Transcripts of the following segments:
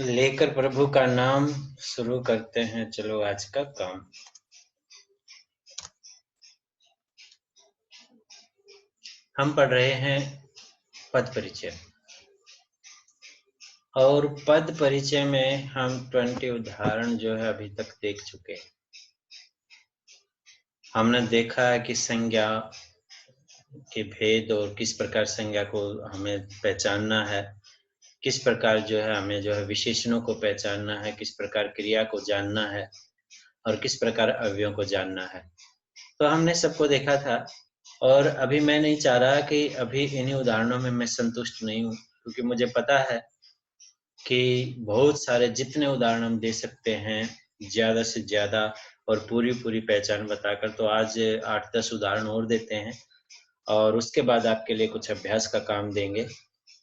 लेकर प्रभु का नाम शुरू करते हैं। चलो आज का काम। हम पढ़ रहे हैं पद परिचय और पद परिचय में हम 20 उदाहरण जो है अभी तक देख चुके हैं। हमने देखा है कि संज्ञा के भेद और किस प्रकार संज्ञा को हमें पहचानना है, किस प्रकार जो है हमें जो है विशेषणों को पहचानना है, किस प्रकार क्रिया को जानना है और किस प्रकार अवयवों को जानना है। तो हमने सबको देखा था और अभी मैं नहीं चाह रहा कि अभी इन्हीं उदाहरणों में मैं संतुष्ट नहीं हूँ, क्योंकि मुझे पता है कि बहुत सारे जितने उदाहरण हम दे सकते हैं ज़्यादा से ज़्यादा और पूरी पहचान बताकर, तो आज 8-10 उदाहरण और देते हैं और उसके बाद आपके लिए कुछ अभ्यास का काम देंगे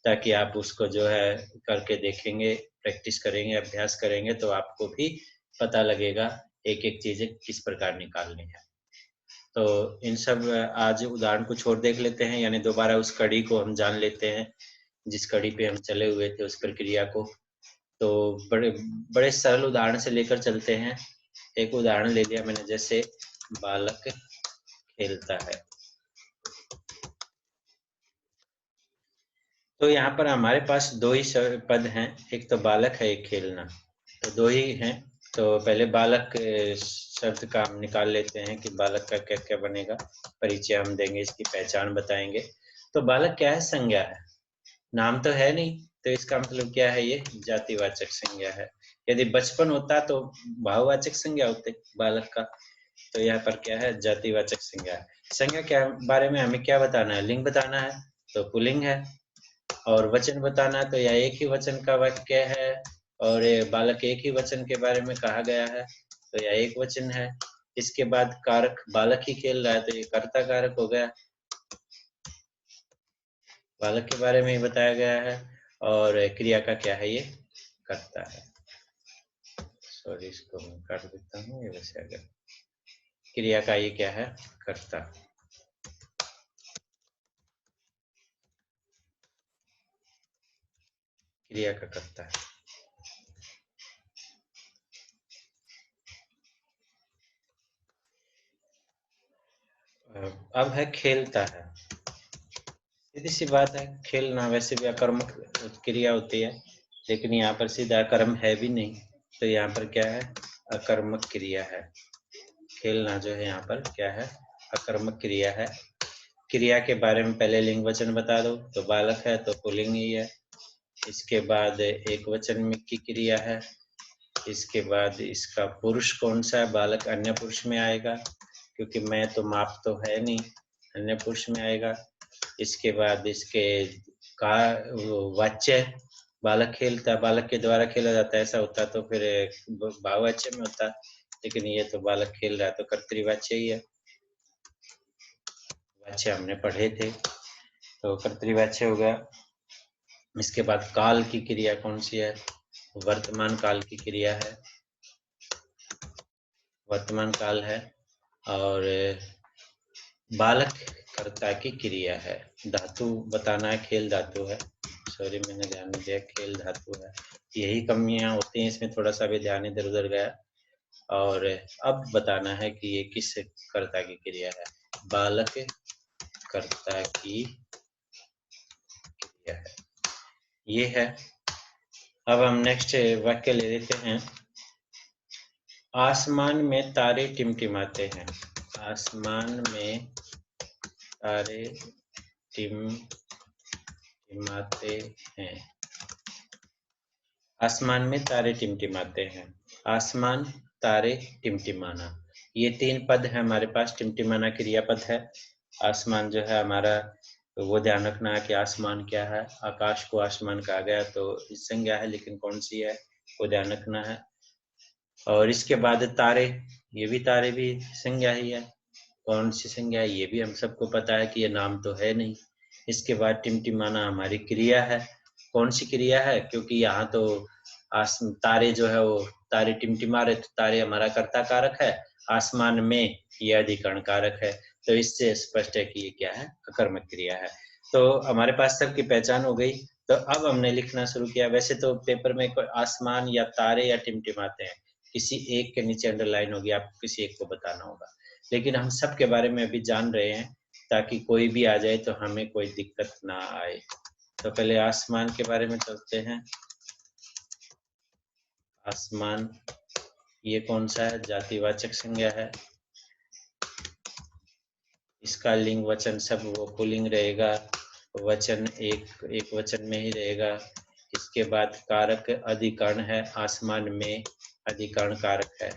ताकि आप उसको जो है करके देखेंगे, प्रैक्टिस करेंगे, अभ्यास करेंगे तो आपको भी पता लगेगा एक-एक चीज़ें किस प्रकार निकालनी है। तो इन सब आज उदाहरण कुछ और देख लेते हैं, यानी दोबारा उस कड़ी को हम जान लेते हैं जिस कड़ी पे हम चले हुए थे, उस प्रक्रिया को। तो बड़े सरल उदाहरण से लेकर चलते हैं। एक उदाहरण ले लिया मैंने, जैसे बालक खेलता है। तो यहाँ पर हमारे पास दो ही पद हैं, एक तो बालक है, एक खेलना, तो दो ही हैं। तो पहले बालक शब्द का हम निकाल लेते हैं कि बालक का क्या क्या बनेगा। परिचय हम देंगे, इसकी पहचान बताएंगे। तो बालक क्या है? संज्ञा है, नाम तो है नहीं, तो इसका मतलब क्या है? ये जातिवाचक संज्ञा है। यदि बचपन होता तो भाववाचक संज्ञा होते बालक का, तो यहाँ पर क्या है? जातिवाचक संज्ञा है। संज्ञा क्या बारे में हमें क्या बताना है? लिंग बताना है, तो पुल्लिंग है। और वचन बताना है, तो यह एक ही वचन का वाक्य है और ये बालक एक ही वचन के बारे में कहा गया है, तो यह एक वचन है। इसके बाद कारक, बालक ही खेल रहा है, तो ये कर्ता कारक हो गया, बालक के बारे में ही बताया गया है। और क्रिया का क्या है? ये करता है। सॉरी, इसको मैं काट देता हूँ, ये वैसे आ गया। क्रिया का ये क्या है? करता। क्रिया का करता है। अब है खेलता है। सीधी सी बात है, खेलना वैसे भी अकर्मक क्रिया होती है, लेकिन यहाँ पर सीधा कर्म है भी नहीं, तो यहाँ पर क्या है? अकर्मक क्रिया है। खेलना जो है यहाँ पर क्या है? अकर्मक क्रिया है। क्रिया के बारे में पहले लिंग वचन बता दो, तो बालक है तो पुल्लिंग ही है। इसके बाद एक वचन में की क्रिया है। इसके बाद इसका पुरुष कौन सा है? बालक अन्य पुरुष में आएगा, क्योंकि मैं तो माप तो है नहीं, अन्य पुरुष में आएगा। इसके बाद इसके का वाच्य, बालक खेलता है, बालक के द्वारा खेला जाता है, ऐसा होता तो फिर भाववाच्य में होता, लेकिन ये तो बालक खेल रहा है तो कर्तृवाच्य ही है। वाच्य हमने पढ़े थे, तो कर्तृवाच्य हो गया। इसके बाद काल की क्रिया कौन सी है? वर्तमान काल की क्रिया है, वर्तमान काल है। और बालक कर्ता की क्रिया है। धातु बताना है, खेल धातु है। सॉरी, मैंने ध्यान नहीं दिया, खेल धातु है। यही कमियां होती हैं इसमें, थोड़ा सा भी ध्यान इधर उधर गया। और अब बताना है कि ये किस कर्ता की क्रिया है। बालक कर्ता की क्रिया है, ये है। अब हम नेक्स्ट वाक्य ले लेते हैं। आसमान में तारे टिमटिमाते हैं। आसमान में तारे टिमटिमाते हैं। आसमान में तारे टिमटिमाते हैं। आसमान, तारे, टिमटिमाना, ये 3 पद है हमारे पास। टिमटिमाना क्रियापद है। आसमान जो है हमारा, तो वो ध्यान रखना है कि आसमान क्या है। आकाश को आसमान कहा गया तो इस संज्ञा है, लेकिन कौन सी है वो ध्यान रखना है। और इसके बाद तारे, ये भी तारे भी संज्ञा ही है। कौन सी संज्ञा है? ये भी हम सबको पता है कि ये नाम तो है नहीं। इसके बाद टिमटिमाना हमारी क्रिया है। कौन सी क्रिया है? क्योंकि यहाँ तो तारे जो है वो तारे टिमटिमा रहे, तो तारे हमारा कर्ता कारक है, आसमान में ये अधिकरण कारक है। तो इससे स्पष्ट है कि ये क्या है? अकर्मक क्रिया है। तो हमारे पास सबकी पहचान हो गई। तो अब हमने लिखना शुरू किया। वैसे तो पेपर में कोई आसमान या तारे या टिमटिमाते हैं, किसी एक के नीचे अंडरलाइन होगी, आपको किसी एक को बताना होगा। लेकिन हम सब के बारे में अभी जान रहे हैं ताकि कोई भी आ जाए तो हमें कोई दिक्कत ना आए। तो पहले आसमान के बारे में चलते हैं। आसमान ये कौन सा है? जातिवाचक संज्ञा है। इसका लिंग वचन सब वो पुल्लिंग रहेगा, वचन एक वचन में ही रहेगा। इसके बाद कारक अधिकरण है, आसमान में अधिकरण कारक है।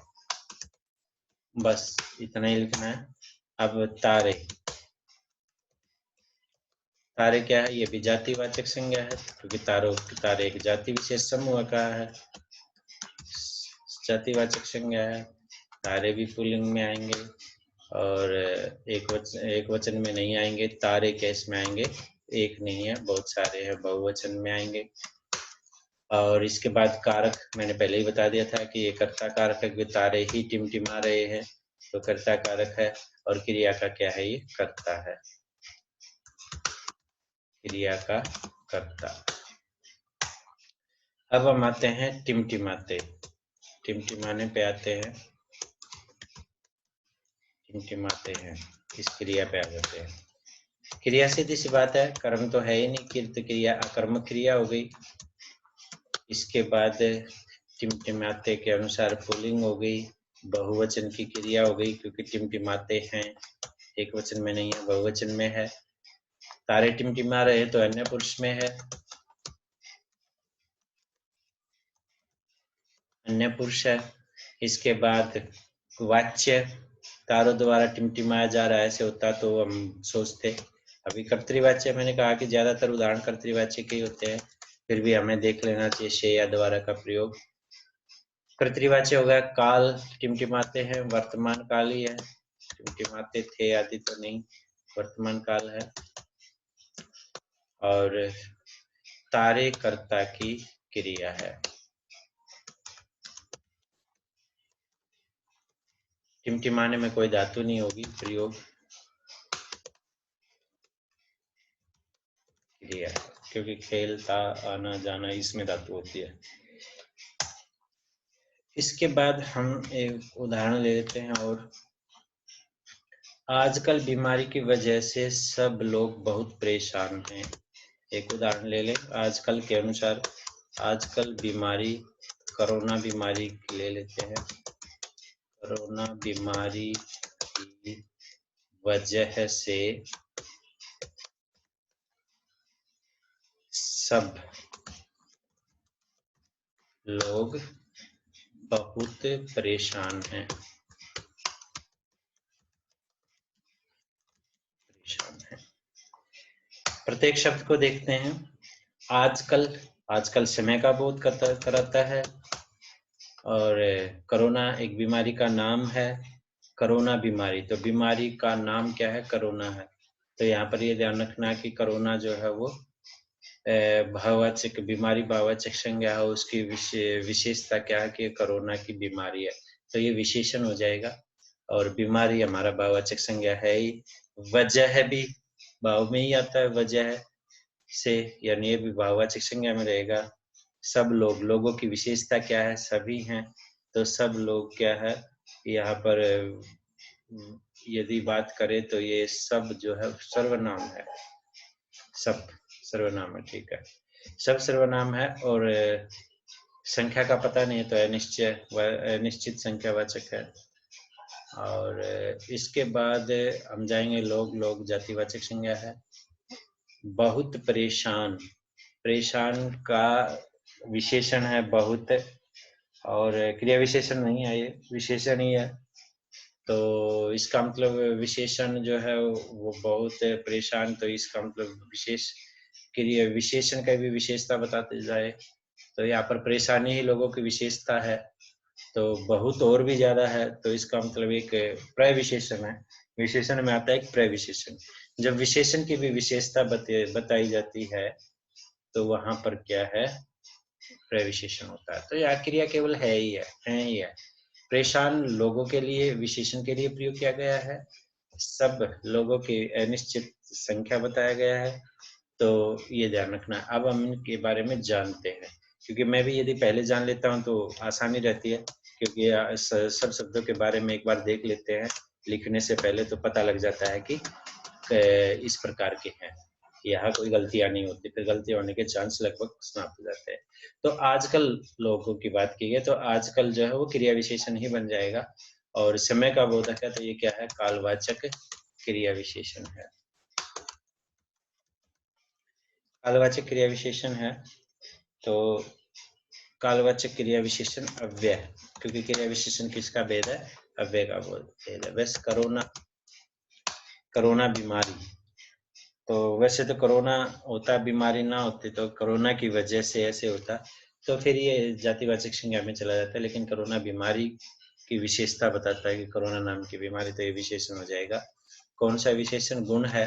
बस इतना ही लिखना है। अब तारे, तारे क्या है? ये भी जातिवाचक संज्ञा है क्योंकि तारे एक जाति विशेष समूह का है, जातिवाचक संज्ञा है। तारे भी पुल्लिंग में आएंगे और एक वचन में नहीं आएंगे। तारे कैस में आएंगे? एक नहीं है, बहुत सारे हैं, बहुवचन में आएंगे। और इसके बाद कारक मैंने पहले ही बता दिया था कि ये कर्ता कारक है क्योंकि तारे ही टिमटिमा रहे हैं, तो कर्ता कारक है। और क्रिया का क्या है? ये कर्ता है, क्रिया का कर्ता। अब हम आते हैं टिमटिमाते, टिमटिमाने पे आते हैं। टिमटिमाते हैं इस क्रिया पे आ जाते हैं। क्रिया सीधी सी बात है, कर्म तो है ही नहीं, कृत क्रिया अकर्मक क्रिया हो गई। इसके बाद टिमटिमाते के अनुसार पुल्लिंग हो गई, बहुवचन की क्रिया हो गई क्योंकि टिमटिमाते हैं, एक वचन में नहीं है, बहुवचन में है। तारे टिमटिमा रहे तो अन्य पुरुष में है, अन्य पुरुष है। इसके बाद वाच्य, तारों द्वारा टिमटिमाया जा रहा है, ऐसे होता तो हम सोचते। अभी कर्तृवाच्य मैंने कहा कि ज्यादातर उदाहरण कर्तृवाच्य के ही होते हैं, फिर भी हमें देख लेना चाहिए शे या द्वारा का प्रयोग। कर्तृवाच्य हो गया काल, टिमटिमाते हैं, वर्तमान काल ही है, टिमटिमाते थे आदि तो नहीं, वर्तमान काल है। और तारे कर्ता की क्रिया है। टिमटिमाने में कोई धातु नहीं होगी, प्रयोग क्रिया, क्योंकि खेलता आना जाना इसमें धातु होती है। इसके बाद हम एक उदाहरण ले लेते हैं। और आजकल बीमारी की वजह से सब लोग बहुत परेशान हैं। एक उदाहरण ले लें आजकल के अनुसार। आजकल बीमारी, कोरोना बीमारी ले लेते हैं। कोरोना बीमारी की वजह से सब लोग बहुत परेशान हैं, प्रत्येक शब्द को देखते हैं। आजकल, आजकल समय का बोध कराता है। और कोरोना एक बीमारी का नाम है, कोरोना बीमारी, तो बीमारी का नाम क्या है? कोरोना है। तो यहाँ पर ये ध्यान रखना कि कोरोना जो है वो भाववाचक, बीमारी भाववाचक संज्ञा है, उसकी विशेषता क्या है कि कोरोना की बीमारी है, तो ये विशेषण हो जाएगा। और बीमारी हमारा भाववाचक संज्ञा है ही। वजह भी भाव में ही आता है, वजह से, यानी ये भी भाववाचक संज्ञा में रहेगा। सब लोग, लोगों की विशेषता क्या है? सभी हैं, तो सब लोग क्या है यहाँ पर? यदि बात करें तो ये सब जो है सर्वनाम है, सब सर्वनाम है, ठीक है, सब सर्वनाम है। और संख्या का पता नहीं है तो अनिश्चित संख्यावाचक है। और इसके बाद हम जाएंगे लोग, लोग जातिवाचक संज्ञा है। बहुत परेशान, परेशान का विशेषण है बहुत, और क्रिया विशेषण नहीं है, ये विशेषण ही है। तो इसका मतलब विशेषण जो है वो बहुत परेशान, तो इसका मतलब विशेष क्रिया विशेषण का भी विशेषता बताते जाए तो यहाँ पर परेशानी ही लोगों की विशेषता है। तो बहुत और भी ज्यादा है, तो इसका मतलब एक प्रविशेषण है। विशेषण में आता है एक प्रविशेषण। जब विशेषण की भी विशेषता बताई जाती है तो वहां पर क्या है? प्रविशेषण होता है। तो यह क्रिया केवल है ही है। परेशान लोगों के लिए, विशेषण के लिए प्रयोग किया गया है। सब लोगों की अनिश्चित संख्या बताया गया है, तो ये ध्यान रखना है। अब हम इनके बारे में जानते हैं, क्योंकि मैं भी यदि पहले जान लेता हूँ तो आसानी रहती है, क्योंकि सब शब्दों के बारे में एक बार देख लेते हैं लिखने से पहले, तो पता लग जाता है कि इस प्रकार के हैं, यहाँ कोई गलतियां नहीं होती, फिर गलती होने के चांस लगभग समाप्त हो जाते हैं। तो आजकल लोगों की बात की है तो आजकल जो है वो क्रिया विशेषण ही बन जाएगा, और समय का बोधक है तो ये क्या है, कालवाचक क्रिया विशेषण है। कालवाचक क्रिया विशेषण है तो कालवाचक क्रिया विशेषण अव्यय, क्योंकि क्रिया विशेषण किसका भेद है, अव्यय का भेद है। वैसे कोरोना बीमारी, तो वैसे तो कोरोना होता, बीमारी ना होती तो कोरोना की वजह से ऐसे होता, तो फिर ये जातिवाचक संज्ञा में चला जाता है, लेकिन कोरोना बीमारी की विशेषता बताता है कि कोरोना नाम की बीमारी, तो ये विशेषण हो जाएगा। कौन सा विशेषण, गुण है,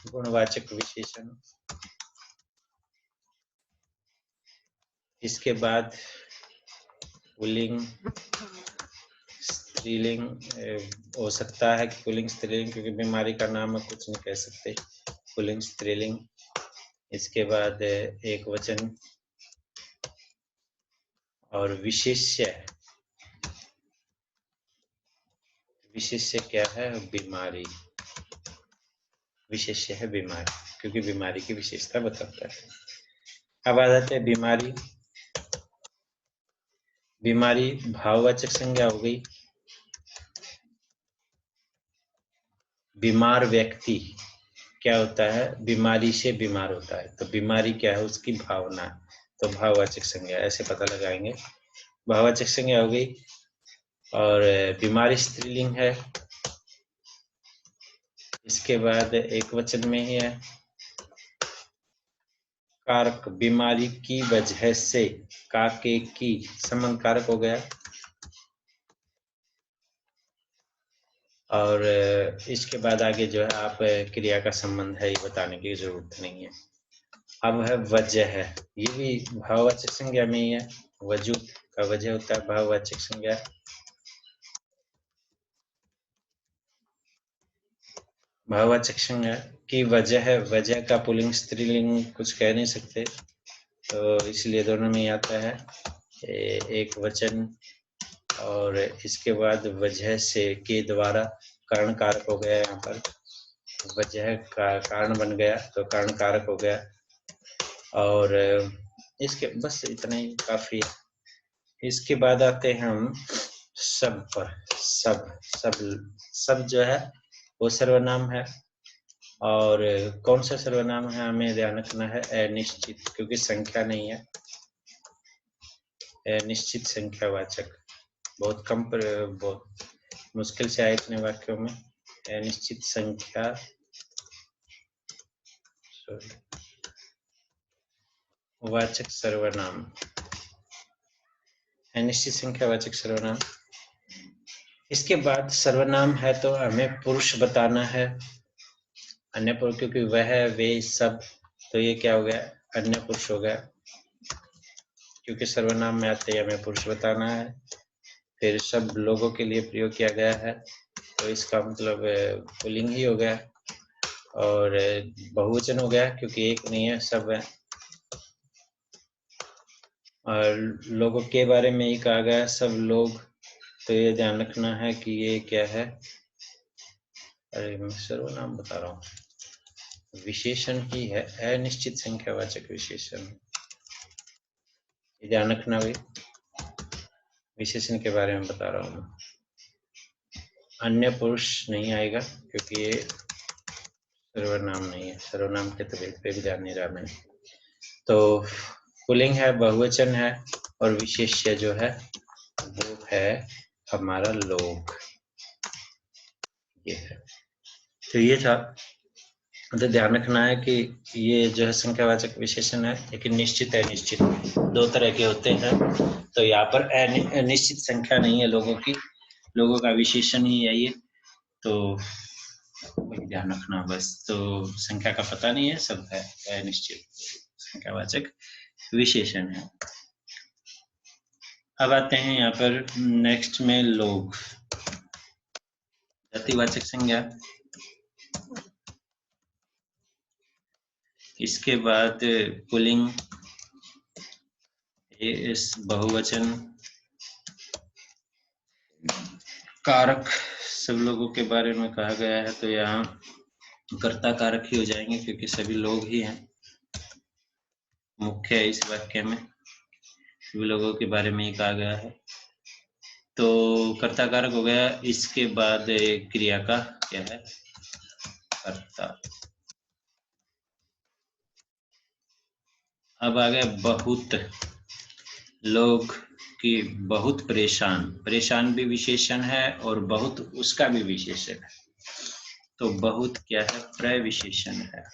गुणवाचक विशेषण। इसके बाद पुल्लिंग स्त्रीलिंग हो सकता है कि पुल्लिंग स्त्रीलिंग, क्योंकि बीमारी का नाम है, कुछ नहीं कह सकते, पुल्लिंग स्त्रीलिंग। इसके बाद एक वचन और विशेष्य। विशेष्य क्या है, बीमारी, विशेष्य है बीमारी, क्योंकि बीमारी की विशेषता बताता है। अब आ जाते हैं बीमारी। बीमारी भाववाचक संज्ञा हो गई। बीमार व्यक्ति क्या होता है, बीमारी से बीमार होता है, तो बीमारी क्या है, उसकी भावना, तो भाववाचक संज्ञा, ऐसे पता लगाएंगे। भाववाचक संज्ञा हो गई। और बीमारी स्त्रीलिंग है। इसके बाद एक वचन में ही है। कारक, बीमारी की वजह से, काके की संबंध कारक हो गया। और इसके बाद आगे जो है आप क्रिया का संबंध है ये बताने की जरूरत नहीं है। अब है वजह है, ये भी भाववाचक संज्ञा में ही है। वजूद का वजह होता है भाववाचक संज्ञा। भाववाचक संज्ञा की वजह है, वजह का पुल्लिंग स्त्रीलिंग कुछ कह नहीं सकते, तो इसलिए दोनों में ही आता है एक वचन। और इसके बाद वजह से के द्वारा कारण कारक हो गया, यहाँ पर वजह का कारण बन गया तो कारण कारक हो गया। और इसके बस इतना ही काफी है। इसके बाद आते हैं हम सब पर। सब जो है वो सर्वनाम है। और कौन सा सर्वनाम है, हमें ध्यान रखना है अनिश्चित, क्योंकि संख्या नहीं है। अनिश्चित संख्यावाचक, बहुत कम पर, बहुत मुश्किल से आए इतने वाक्यों में। अनिश्चित संख्या वाचक सर्वनाम, अनिश्चित संख्यावाचक सर्वनाम। इसके बाद सर्वनाम है तो हमें पुरुष बताना है, अन्य पुरुष, क्योंकि वह वे सब, तो ये क्या हो गया, अन्य पुरुष हो गया, क्योंकि सर्वनाम में आते ही हमें पुरुष बताना है। फिर सब लोगों के लिए प्रयोग किया गया है, तो इसका मतलब पुल्लिंग ही हो गया। और बहुवचन हो गया, क्योंकि एक नहीं है, सब है। और लोगों के बारे में ही कहा गया, सब लोग, तो ये ध्यान रखना है कि ये क्या है, अरे मैं सर्वनाम बता रहा हूँ, विशेषण ही है, अनिश्चित संख्यावाचक विशेषण। ध्यान रखना भाई, विशेषण के बारे में बता रहा हूँ मैं। अन्य पुरुष नहीं आएगा, क्योंकि ये सर्वनाम नहीं है, सर्वनाम के तो भेद पे भी ध्यान नहीं रहा मैं। तो पुल्लिंग है, बहुवचन है, और विशेष्य जो है वो है हमारा लोग, ये है। तो ये था, तो ध्यान रखना है कि ये जो है संख्यावाचक विशेषण है, लेकिन निश्चित अनिश्चित दो तरह के होते हैं। तो यहाँ पर अनिश्चित संख्या नहीं है लोगों की, लोगों का विशेषण ही है ये, तो ध्यान रखना बस। तो संख्या का पता नहीं है, सब है अनिश्चित संख्यावाचक विशेषण है। अब आते हैं यहाँ पर नेक्स्ट में लोग, जातिवाचक संज्ञा। इसके बाद पुल्लिंग एस बहुवचन कारक सब लोगों के बारे में कहा गया है, तो यहाँ कर्ता कारक ही हो जाएंगे क्योंकि सभी लोग ही हैं मुख्य है इस वाक्य में, सभी लोगों के बारे में ही कहा गया है, तो कर्ता कारक हो गया। इसके बाद क्रिया का क्या है, कर्ता। अब आ गया बहुत, लोग की बहुत परेशान, परेशान भी विशेषण है और बहुत उसका भी विशेषण है, तो बहुत क्या है, प्रविशेषण है।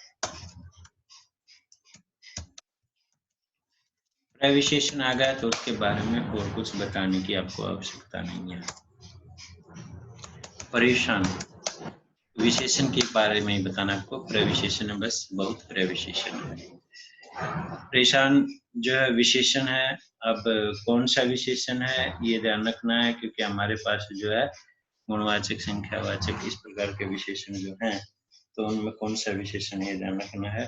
प्रविशेषण आ गया तो उसके बारे में और कुछ बताने की आपको आवश्यकता नहीं है। परेशान विशेषण के बारे में ही बताना आपको, प्रविशेषण है बस, बहुत प्रविशेषण है। परेशान जो है विशेषण है। अब कौन सा विशेषण है ये ध्यान रखना है, क्योंकि हमारे पास जो है गुणवाचक, संख्यावाचक इस प्रकार के विशेषण जो हैं, तो उनमें कौन सा विशेषण ये ध्यान रखना है।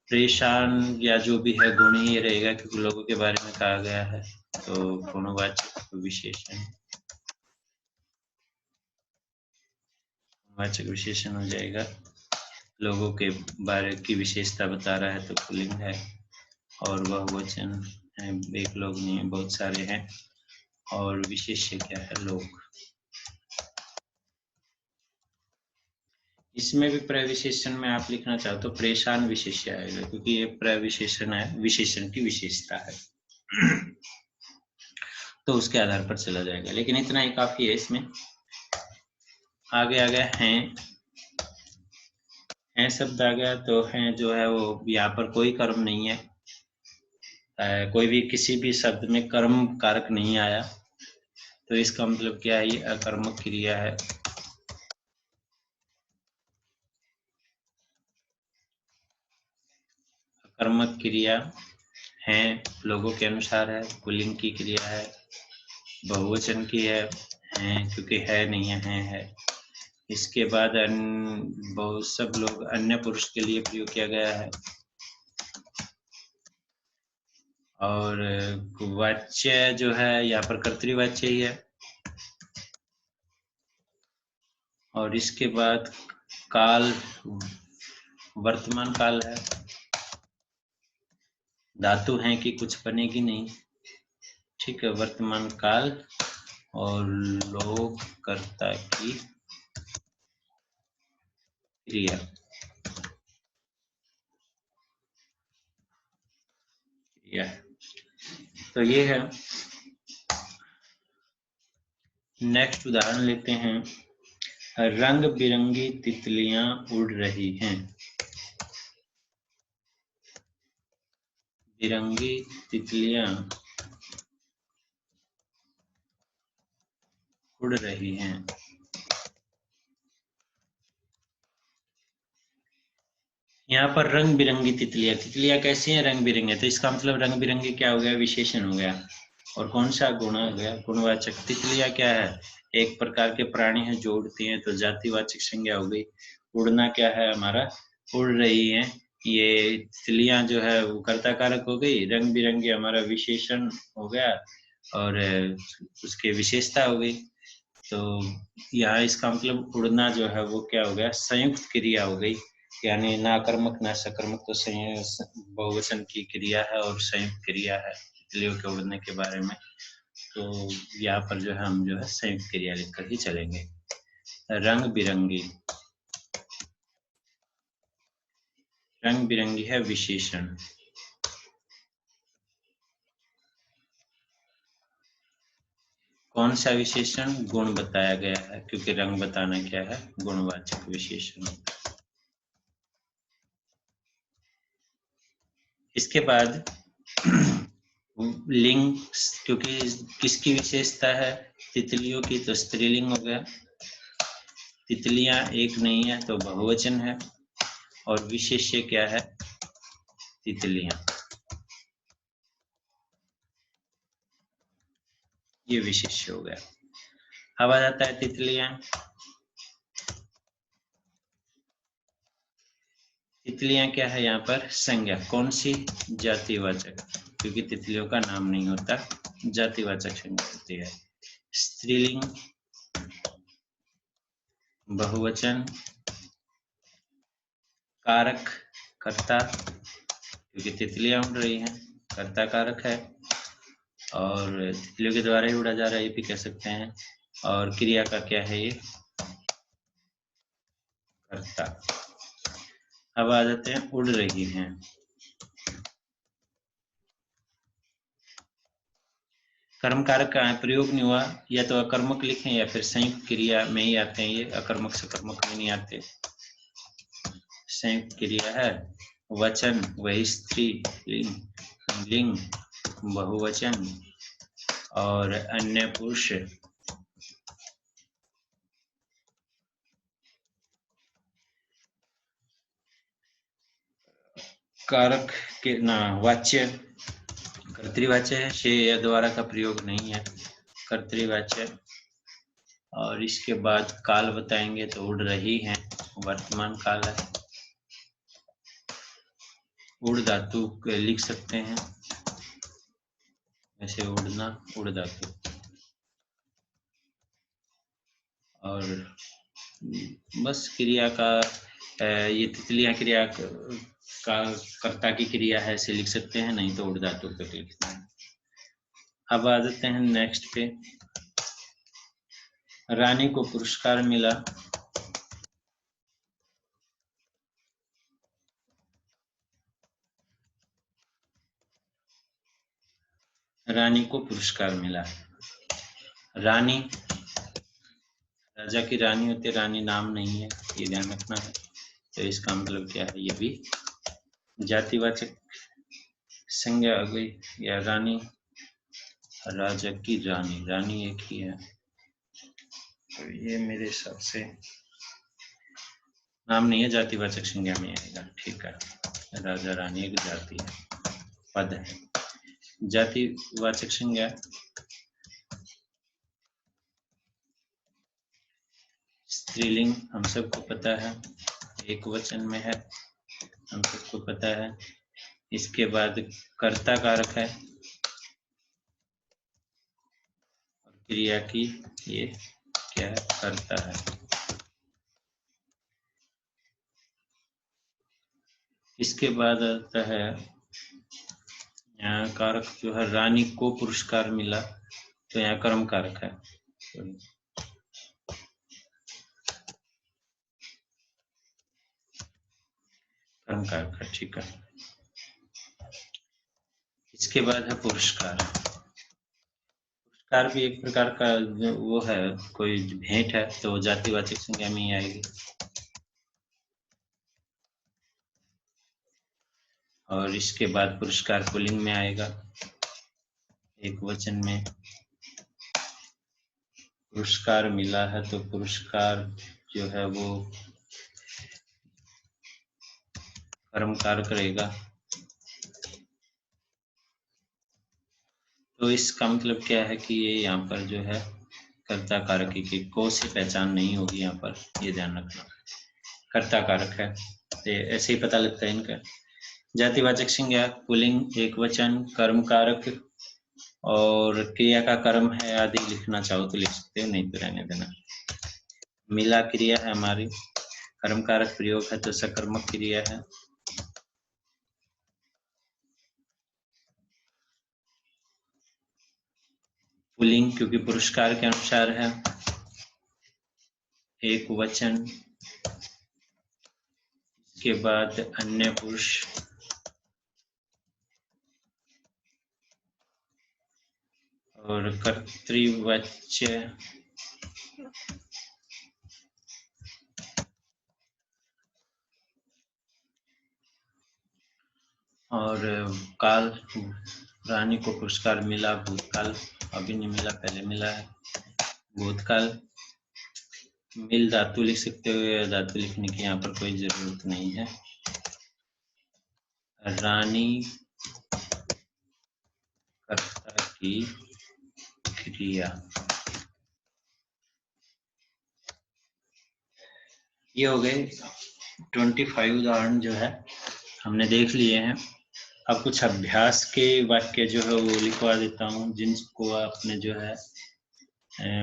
परेशान या जो भी है गुण ही रहेगा क्योंकि लोगों के बारे में कहा गया है, तो गुणवाचक विशेषण, वाचक विशेषण हो जाएगा। लोगों के बारे की विशेषता बता रहा है तो पुल्लिंग है, और बहुवचन है, एक लोग नहीं है बहुत सारे हैं, और विशेष्य क्या है, लोग। इसमें भी प्रविशेषण में आप लिखना चाहो तो परेशान विशेष्य आएगा, क्योंकि ये प्रविशेषण है, विशेषण की विशेषता है तो उसके आधार पर चला जाएगा, लेकिन इतना ही काफी है। इसमें आगे आ गया हैं शब्द आ गया, तो हैं जो है वो यहाँ पर कोई कर्म नहीं है, कोई भी किसी भी शब्द में कर्म कारक नहीं आया, तो इसका मतलब क्या है, ये अकर्मक क्रिया है। अकर्मक क्रिया है, लोगों के अनुसार है, पुल्लिंग की क्रिया है, बहुवचन की है क्योंकि है नहीं है। इसके बाद बहुत सब लोग अन्य पुरुष के लिए प्रयोग किया गया है, और वाच्य जो है यहाँ पर कर्तृवाच्य ही है। और इसके बाद काल वर्तमान काल है, धातु है कि कुछ बनेगी नहीं, ठीक है, वर्तमान काल, और लोक कर्ता की क्रिया, तो ये है। नेक्स्ट उदाहरण लेते हैं, रंग बिरंगी तितलियां उड़ रही हैं। बिरंगी तितलियां उड़ रही हैं। यहाँ पर रंग बिरंगी तितलियां, तितलियां कैसी हैं, रंग बिरंगे, तो इसका मतलब रंग बिरंगी क्या हो गया, विशेषण हो गया। और कौन सा गुण हो गया, गुणवाचक। तितलियां क्या है, एक प्रकार के प्राणी हैं जो उड़ती हैं, तो जातिवाचक संज्ञा हो गई। उड़ना क्या है हमारा, उड़ रही है, ये तितलियां जो है वो कर्ता कारक हो गई, रंग बिरंगे हमारा विशेषण हो गया, और उसके विशेषता हो गई। तो यहाँ इसका मतलब उड़ना जो है वो क्या हो गया, संयुक्त क्रिया हो गई, यानी ना कर्मक ना सकर्मक, तो बहुवचन की क्रिया है और संयुक्त क्रिया है तितलियों के उड़ने के बारे में। तो यहाँ पर जो है हम जो है संयुक्त क्रिया लिखकर ही चलेंगे। रंग बिरंगी, रंग बिरंगी है विशेषण। कौन सा विशेषण, गुण बताया गया है, क्योंकि रंग बताना क्या है, गुणवाचक विशेषण। इसके बाद लिंग, क्योंकि किसकी विशेषता है, तितलियों की, तो स्त्रीलिंग हो गया। तितलियां एक नहीं है तो बहुवचन है, और विशेष्य क्या है, तितलियां, ये विशेष्य हो गया। अब आ जाता है तितलियां तितलियां क्या है यहाँ पर? संज्ञा। कौन सी? जातिवाचक, क्योंकि तितलियों का नाम नहीं होता, जातिवाचक संज्ञा होती है। स्त्रीलिंग, बहुवचन, कारक, कर्ता, क्योंकि तितलियां उड़ रही हैं, कर्ता कारक है और तितलियों के द्वारा ही उड़ा जा रहा है, ये भी कह सकते हैं। और क्रिया का क्या है? ये कर्ता। अब आ जाते हैं उड़ रही हैं। कर्म कारक का प्रयोग नहीं हुआ, या तो अकर्मक लिखें या फिर संयुक्त क्रिया में ही आते हैं ये, अकर्मक से कर्मक में नहीं आते। संयुक्त क्रिया है। वचन वही स्त्री लिंग, लिंग बहुवचन और अन्य पुरुष। कारक के ना वाच्य, कर्तृवाच्य है, से या द्वारा का प्रयोग नहीं है, कर्तृवाच्य। और इसके बाद काल बताएंगे तो उड़ रही हैं, वर्तमान काल है। उड़ धातु लिख सकते हैं, ऐसे उड़ना, उड़ धातु। और बस क्रिया का ये तितलियां क्रिया का कर्ता की क्रिया है, ऐसे लिख सकते हैं, नहीं तो उड़ धातु पे लिखते हैं। अब आ जाते हैं नेक्स्ट पे। रानी को पुरस्कार मिला। रानी को पुरस्कार मिला। रानी, राजा की रानी होती है, रानी नाम नहीं है, ये ध्यान रखना है। तो इसका मतलब क्या है? ये भी जातिवाचक संज्ञा आ गई। या रानी, राजा की रानी, रानी एक ही है, तो ये मेरे हिसाब से नाम नहीं है, जातिवाचक संज्ञा में आएगा। ठीक है, राजा रानी एक जाति है, पद है। जातिवाचक संज्ञा स्त्रीलिंग हम सबको पता है, एक वचन में है, हम सबको पता है। इसके बाद कर्ता कारक है और क्रिया की ये क्या है? कर्ता है। इसके बाद आता है यहाँ कारक जो है, रानी को पुरस्कार मिला, तो यहाँ कर्म कारक है, कर्म कारक है। ठीक है, इसके बाद है पुरस्कार। पुरस्कार भी एक प्रकार का वो है, कोई भेंट है, तो जातिवाचक संज्ञा में ही आएगी। और इसके बाद पुरस्कार पुल्लिंग में आएगा, एक वचन में। पुरस्कार मिला है तो पुरस्कार जो है वो कर्म कारक रहेगा। तो इसका मतलब क्या है कि ये यहाँ पर जो है कर्ता कारक की को से पहचान नहीं होगी यहाँ पर, ये ध्यान रखना। कर्ता कारक है, तो ऐसे ही पता लगता है इनका। जातिवाचक संज्ञा पुल्लिंग, एक वचन, कर्म कारक और क्रिया का कर्म है आदि लिखना चाहो तो लिख सकते हो, नहीं तो रहने देना। मिला क्रिया है हमारी, कर्म कारक प्रयोग है तो सकर्मक क्रिया है। पुल्लिंग क्योंकि पुरस्कार के अनुसार है, एक वचन। के बाद अन्य पुरुष और कर्तृवाच्य। और काल, रानी को पुरस्कार मिला, भूतकाल, अभी नहीं मिला, पहले मिला है। भूतकाल, मिल धातु लिख सकते हो, या धातु लिखने की यहाँ पर कोई जरूरत नहीं है। रानी कर्ता की क्रिया, ये हो गए 25 उदाहरण जो है हमने देख लिए हैं। अब कुछ अभ्यास के वाक्य जो है वो लिखवा देता हूँ, जिनको आपने जो है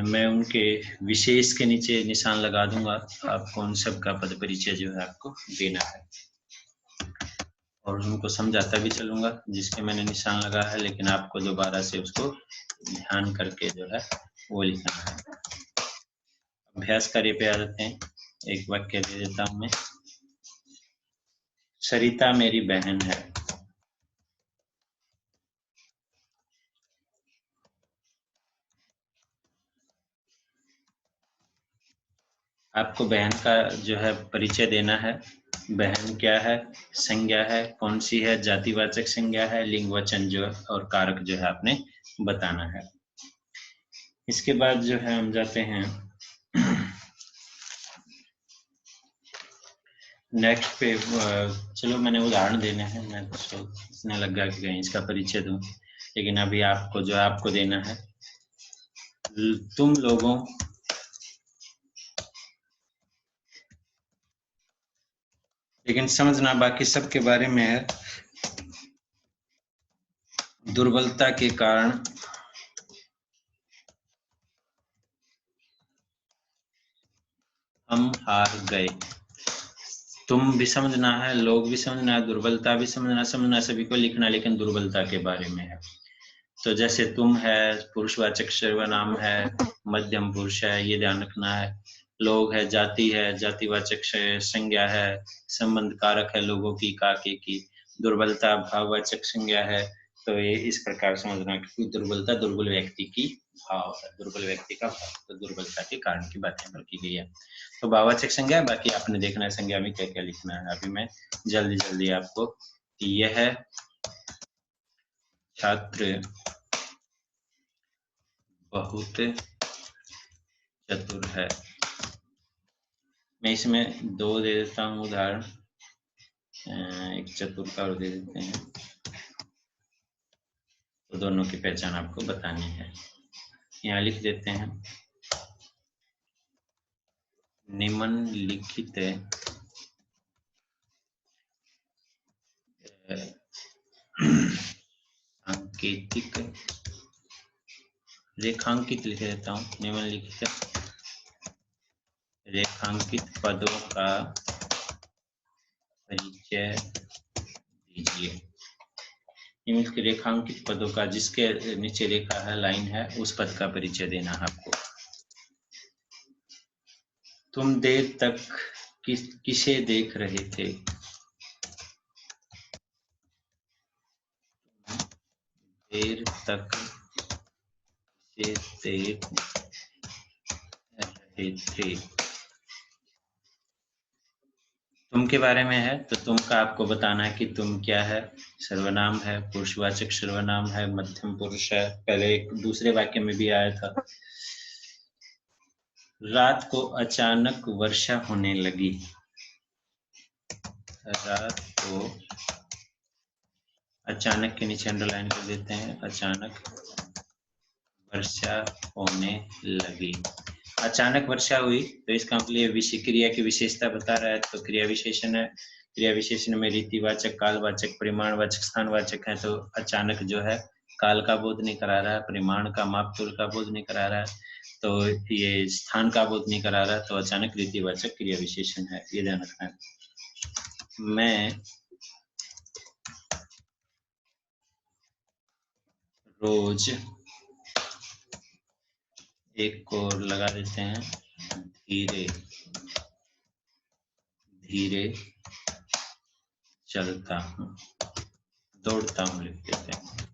मैं उनके विशेष के नीचे निशान लगा दूंगा। आपको उन सब का पद परिचय जो है आपको देना है और उनको समझाता भी चलूंगा जिसके मैंने निशान लगा है, लेकिन आपको दोबारा से उसको ध्यान करके जो है वो लिखना है। अभ्यास कार्य पे आ जाते हैं। एक वाक्य दे देता हूं मैं। सरिता मेरी बहन है। आपको बहन का जो है परिचय देना है। बहन क्या है, संज्ञा है, कौन सी है, जातिवाचक संज्ञा है, लिंगवचन जो और कारक जो है आपने बताना है। इसके बाद जो है हम जाते हैं नेक्स्ट पे। चलो मैंने उदाहरण देने हैं, मैं तो इसने लगा कि कहीं इसका परिचय दूं, लेकिन अभी आपको जो आपको देना है, तुम लोगों लेकिन समझना बाकी सब के बारे में है। दुर्बलता के कारण हम हार गए। तुम भी समझना है, लोग भी समझना है, दुर्बलता भी समझना सभी को लिखना, लेकिन दुर्बलता के बारे में है। तो जैसे तुम है पुरुषवाचक सर्वनाम है, मध्यम पुरुष है, ये ध्यान रखना है। लोग है जाति है, जातिवाचक संज्ञा है, संबंध कारक है लोगों की काके की। दुर्बलता भाववाचक संज्ञा है। तो ये इस प्रकार समझना कि दुर्बलता दुर्बल व्यक्ति की भाव है, दुर्बल व्यक्ति का भाव, तो दुर्बलता के कारण की बात यहाँ पर की गई है। तो भाववाचक संज्ञा, बाकी आपने देखना है संज्ञा में क्या क्या लिखना है। अभी मैं जल्दी जल्दी आपको, यह छात्र बहुत चतुर है। मैं इसमें दो दे देता हूँ उदाहरण, एक चतुर का और दे देते हैं, तो दोनों की पहचान आपको बतानी है। यहाँ लिख देते हैं, निम्नलिखित सांकेतिक रेखांकित लिख देता हूँ, निम्नलिखित रेखांकित पदों का परिचय दीजिए। निम्नलिखित रेखांकित पदों का, जिसके नीचे रेखा है, लाइन है, उस पद का परिचय देना है आपको। तुम देर तक किसे देख रहे थे? देर तक किसे देख रहे थे? तुम के बारे में है, तो तुम का आपको बताना है कि तुम क्या है, सर्वनाम है, पुरुषवाचक सर्वनाम है, मध्यम पुरुष है। पहले एक दूसरे वाक्य में भी आया था। रात को अचानक वर्षा होने लगी। रात को अचानक के नीचे अंडरलाइन कर देते हैं, अचानक वर्षा होने लगी। अचानक वर्षा हुई तो इसका मतलब क्रिया की विशेषता बता रहा है, तो क्रिया विशेषण है। क्रिया विशेषण में रीतिवाचक, कालवाचक, परिमाणवाचक, स्थानवाचक है। तो अचानक जो है काल का बोध नहीं करा रहा है, परिमाण का मापतोल का बोध नहीं करा रहा है, तो ये स्थान का बोध नहीं करा रहा है, तो अचानक रीतिवाचक क्रिया विशेषण है, ये ध्यान रखना है। मैं रोज, एक को लगा देते हैं, धीरे धीरे चलता हूँ, दौड़ता हूँ लिख देते हैं।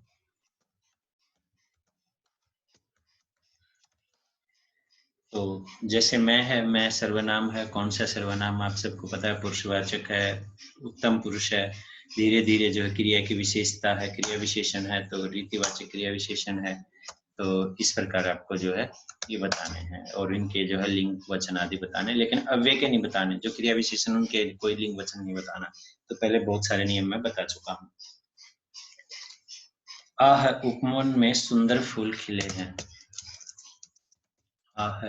तो जैसे मैं है, मैं सर्वनाम है, कौन सा सर्वनाम आप सबको पता है, पुरुषवाचक है, उत्तम पुरुष है। धीरे धीरे जो है क्रिया की विशेषता है, क्रिया विशेषण है, तो रीतिवाचक क्रिया विशेषण है। तो इस प्रकार आपको जो है ये बताने हैं, और इनके जो है लिंग वचन आदि बताने, लेकिन अव्यय के नहीं बताने। जो क्रिया विशेषण उनके कोई लिंग वचन नहीं बताना। तो पहले बहुत सारे नियम मैं बता चुका हूँ। आह उपवन में सुंदर फूल खिले हैं। आह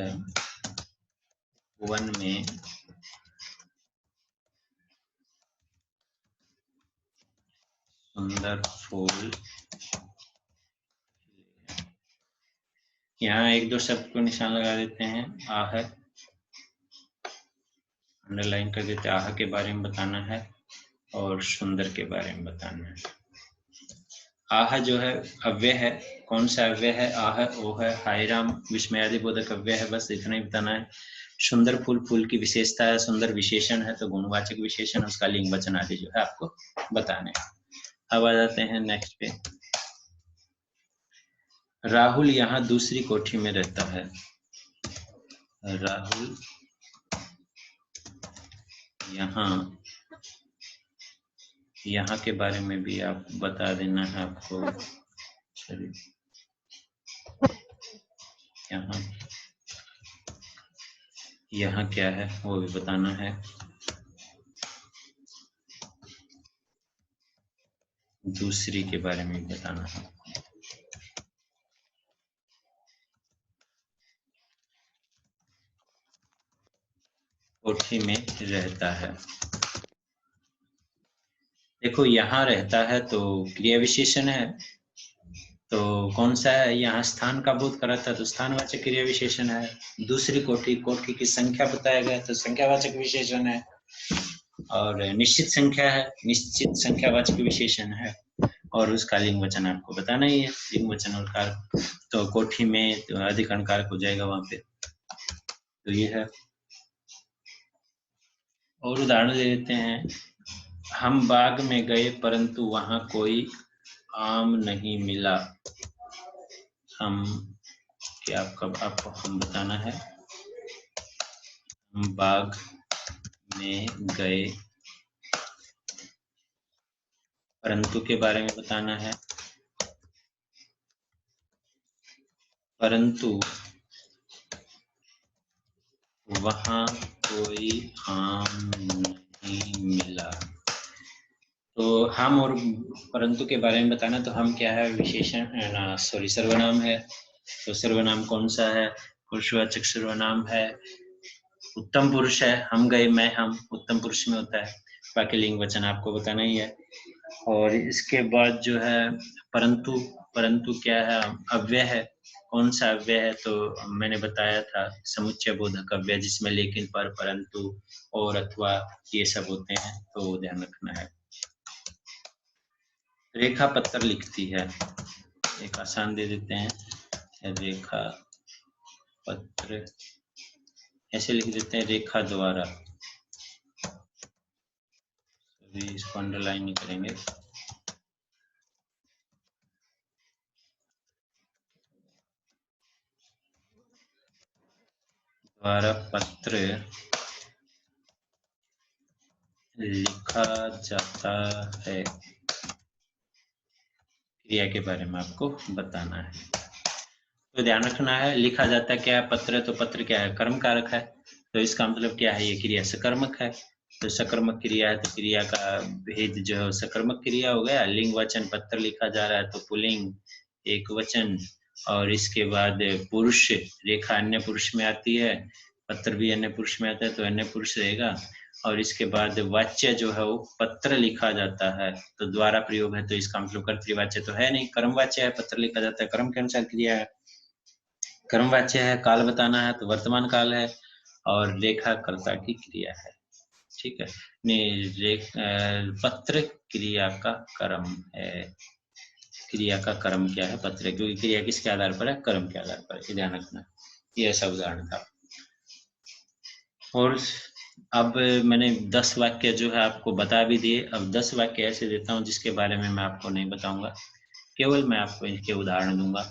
वन में सुंदर फूल। यहाँ एक दो शब्द को निशान लगा देते हैं। आह अंडरलाइन कर देते हैं। आह के बारे में बताना है और सुंदर के बारे में बताना है। आह जो है अव्यय है। कौन सा अव्यय है? आह ओ है, हाय राम विस्मयादि बोधक अव्यय है। बस इतना ही बताना है। सुंदर फूल, फूल की विशेषता है। सुंदर विशेषण है तो गुणवाचक विशेषण, उसका लिंग वचन आदि जो है आपको बताने हैं। अब आ जाते हैं नेक्स्ट पे। राहुल यहाँ दूसरी कोठी में रहता है। राहुल यहाँ के बारे में भी आप बता देना है आपको। चलिए यहाँ क्या है वो भी बताना है। दूसरी के बारे में भी बताना है। कोठी में रहता है। देखो यहाँ रहता है तो क्रिया विशेषण है, तो कौन सा है? यहाँ स्थान का बोध करा था तो स्थानवाचक क्रिया विशेषण है। दूसरी कोठी, कोठी की संख्या बताया गया तो संख्यावाचक विशेषण है। और निश्चित संख्या है, निश्चित संख्यावाचक विशेषण है। और उसका लिंग वचन आपको बताना ही है। लिंग वचन और कारक, तो कोठी में तो अधिकरण कारक हो जाएगा वहां पे। तो ये है। और उदाहरण ले लेते हैं। हम बाग में गए परंतु वहां कोई आम नहीं मिला। हम क्या आपको हम बताना है। हम बाग में गए, परंतु के बारे में बताना है। परंतु वहां कोई आम नहीं मिला। तो हम और परंतु के बारे में बताना। तो हम क्या है? विशेषण, सॉरी सर्वनाम है। तो सर्वनाम कौन सा है? पुरुषवाचक सर्वनाम है। उत्तम पुरुष है। हम गए, मैं, हम उत्तम पुरुष में होता है। बाकी लिंग वचन आपको बताना ही है। और इसके बाद जो है परंतु, परंतु क्या है? अव्यय है। कौन सा अव्यय है? तो मैंने बताया था समुच्चय बोधक अव्यय, जिसमें लेकिन, पर, परंतु और अथवा ये सब होते हैं, तो ध्यान रखना है। रेखा पत्र लिखती है। एक आसान दे देते हैं। रेखा पत्र ऐसे लिख देते हैं, रेखा द्वारा। अभी इसको अंडरलाइन नहीं करेंगे। द्वारा पत्र लिखा जाता है। क्रिया के बारे में आपको बताना है। तो ध्यान रखना है, लिखा जाता क्या है? पत्र। तो पत्र क्या है? कर्म कारक है। तो इसका मतलब क्या है? ये क्रिया सकर्मक है। तो सकर्मक क्रिया है तो क्रिया का भेद जो है सकर्मक क्रिया हो गया। लिंग वचन, पत्र लिखा जा रहा है तो पुल्लिंग एक वचन। और इसके बाद पुरुष, रेखा अन्य पुरुष में आती है, पत्र भी अन्य पुरुष में आता है तो अन्य पुरुष रहेगा। और इसके बाद वाच्य जो है वो पत्र लिखा जाता है, तो द्वारा प्रयोग है तो इसका मतलब कर्तृवाच्य तो है नहीं, कर्मवाच्य है। पत्र लिखा जाता है, कर्म के अनुसार क्रिया है। कर्मवाच्य है, काल बताना है तो वर्तमान काल है। और रेखा कर्ता की क्रिया है। ठीक है। पत्र क्रिया का कर्म है। क्रिया का कर्म क्या है? पत्र। क्योंकि क्रिया किसके आधार पर है? कर्म के आधार पर है। ध्यान रखना। ये ऐसा उदाहरण था। और अब मैंने 10 वाक्य जो है आपको बता भी दिए। अब 10 वाक्य ऐसे देता हूँ जिसके बारे में मैं आपको नहीं बताऊंगा, केवल मैं आपको इनके उदाहरण दूंगा।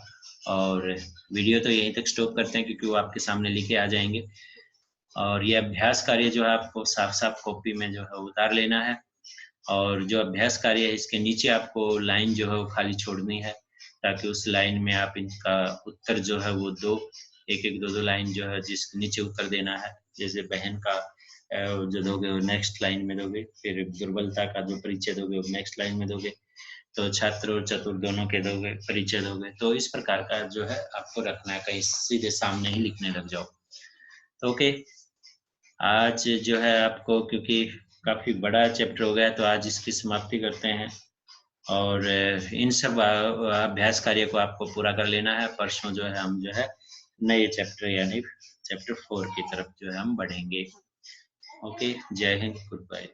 और वीडियो तो यहीं तक स्टॉप करते हैं क्योंकि वो आपके सामने लिखे आ जाएंगे। और ये अभ्यास कार्य जो है आपको साफ साफ कॉपी में जो है उतार लेना है। और जो अभ्यास कार्य है इसके नीचे आपको लाइन जो है वो खाली छोड़नी है, ताकि उस लाइन में आप इनका उत्तर जो है वो दो, एक एक दो लाइन जो है जिसके नीचे उत्तर देना है। जैसे बहन का जो दोगे वो नेक्स्ट लाइन में दोगे, फिर दुर्बलता का जो परिचय दोगे वो नेक्स्ट लाइन में दोगे। तो छात्र और चतुर दोनों के दोगे परिचय दोगे। तो इस प्रकार का जो है आपको रखना है, कहीं सीधे सामने ही लिखने लग जाओ। तो ओके, आज जो है आपको, क्योंकि काफी बड़ा चैप्टर हो गया तो आज इसकी समाप्ति करते हैं। और इन सब अभ्यास कार्य को आपको पूरा कर लेना है। परसों जो है हम जो है नए चैप्टर यानी चैप्टर 4 की तरफ जो है हम बढ़ेंगे। ओके, जय हिंद, गुड बाय।